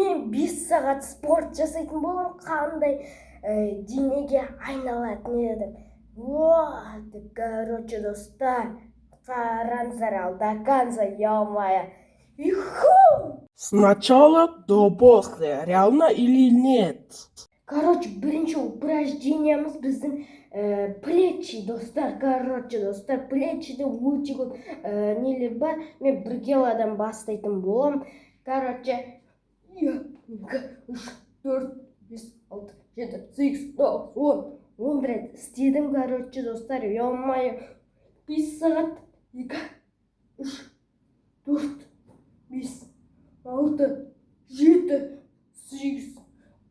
мен 5 сағат спорт жасайтын болам, қандай денеге айналатын едім. Короче, достар, қараңыздар ал до конца, ё-моё. Сначала до после, реально или нет? Короче, бірінші упражнениямыз біздің плечи, достар. Короче, достар, плечиде өте көп нелер бар. Мен 1 килодан бастайтын болам. Короче, 2, 3, 4, 5, 6, 7, 8, 9, 10. 10 рет істедім, короче, достар. Ё-моё, 5 сағат. 2, 3, 4, 5, 6, 7,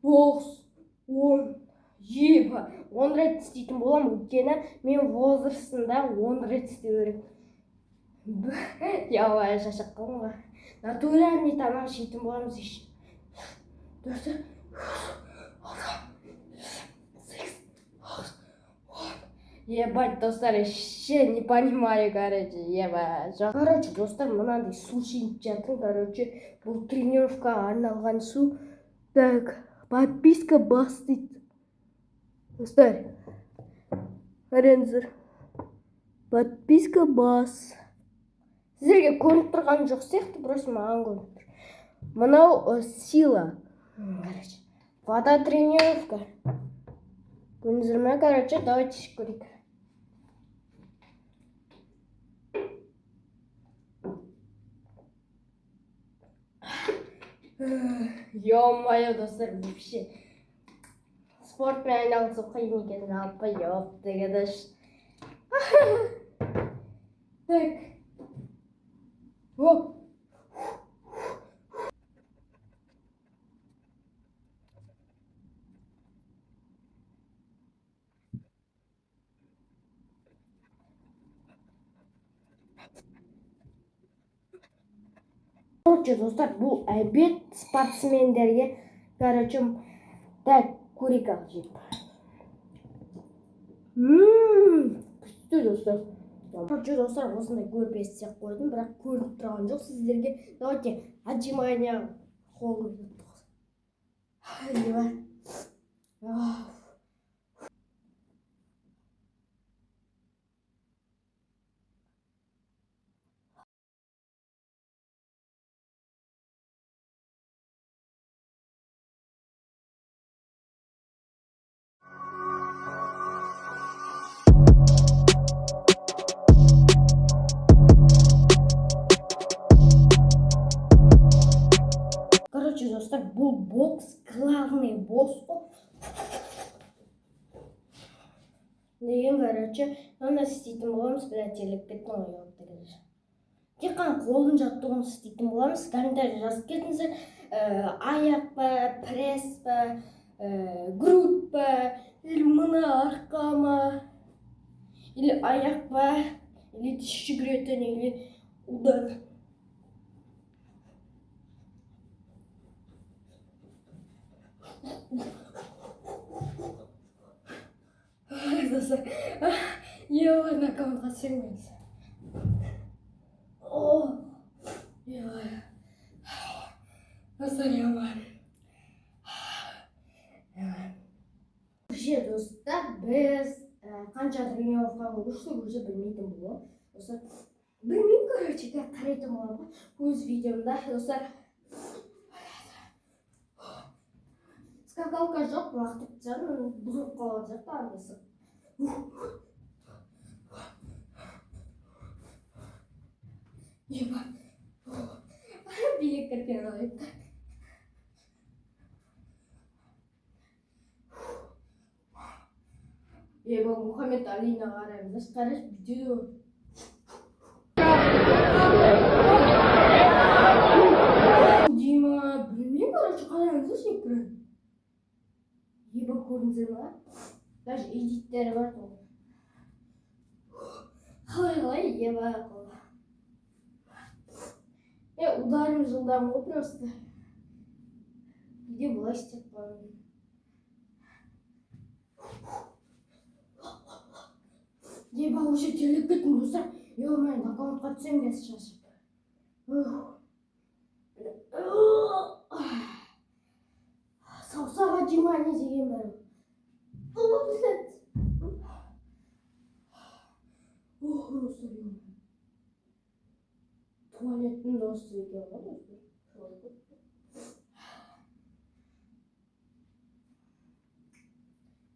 8, 9, 10, 10 рет істейтін болам, өйткені мен возрастында 10 рет істеу керек. Ябай, шашақ қалың ба. Натуральный тамақ жейтін боламыз еще. 4, 6, 8, 10. Ебать, достар, еще не понимаю, короче, ебать. Короче, достар, мынандай су ішіп жатырмын, короче, бұл тренировкаға арналған су. Так, подписка бас дейді. Достар, қараңыздар. Подписка бас. Сіздерге көрініп тұрған жоқ сияқты, просто маған көрініп тұр. Мынау сила. Короче, фототренировка. Көрдіңіздер ме, короче, давайте көрейік. Ё-моё, достар, вообще. Спортпен айналысу қиын екен, жалпы, ёптыгыды. Так. Оп. Короче, достар, бұл обед спортсмендерге. Короче, так, көрейік ал жеп. Күшті, достар. Короче, достар, осындай көрпе істеп қойдым, бірақ көрініп тұрған жоқ сіздерге. Давайте отжимания қолы. Короче, достар, бұл бокс, главный босс. Деген, короче, оны істейтін боламыз, біләтелік кеттің ғой, өптігіз. Тек қана қолын жаттығын істейтін боламыз. Комментарий жазып кетіңіздер. Аяқ па, пресс па, грудь па, или мына арқа ма, или аяқ па, или тіс жүгіретін, или удар. Достар, ебай, накамға сүймейміз. Ебай. Достар, ебай. Достар, біз қанша тренировкаға көштік, уже білмейтін болам. Достар, білмеймін, короче, қарайтын болам. Өз видеомда, достар. Скакалка жоқ, уақыт жадым, бұзып қалады жақта армысы. Еба. Билек кірпен алайып. Еба, Мұхаммед Алина қараймыз. Қараш, видео. Дима, білмеймін, короче, қараймыз, шекірі. Еба, көріңіздер ма? Даже эдиттері бар ғой. Қалай, еба, қола. Ударим жылдам ғой просто. Где былай істеп қойым. Еба, уже телек кеттім, достар. Ё-моё, нокаутқа түсем де шашып. отжимание деген бар. О, блядь. Ох, достар. Туалеттің досы екен ғой достар.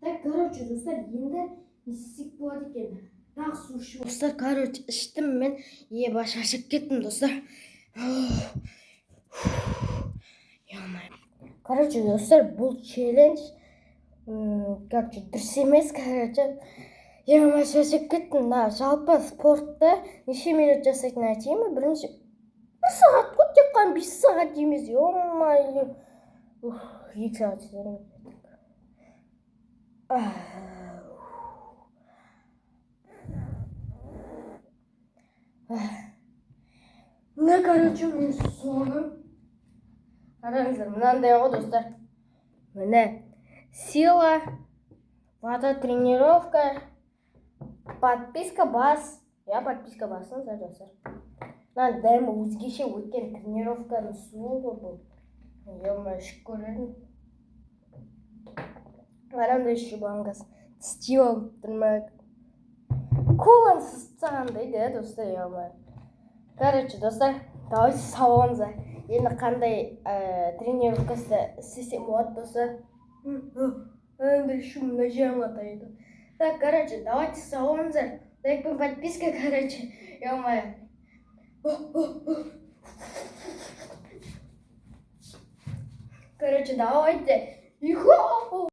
Так, короче, достар, енді не істесек болады екен? Тағы су ішіп. Достар, короче, іштім мен. Еба шашып кеттім, достар. Короче, достар, бұл челлендж короче, дұрыс емес, короче. Еба шашып кеттім. Да, жалпы спортты неше минут жасайтын айтайын ба? Бірінші 1 сағат қой, тек қана 5 сағат емес. Ё-моё. 2 сағат істедім. Мына, короче, мен соңым. Қараңыздар, мынандай ғой, достар. Міне, сила, вода, тренировка, подписка бас. Я подписка басыңыздар, достар. Мына дәмі өзгеше өткен тренировканың суы ғой бұл. Ё-моё, ішіп көрдім. Қараңдар, шубангас. Тістеу тұрмақ. Колан сыстағандай, да, достар, ё-моё. Короче, достар, давайте салонза. Енді қандай тренировкасы істесем болады, достар. Андай шум на жаңатайды. Так, короче, давайте салонза. Лайк, подписка, короче, ё-моё. Короче, давайте.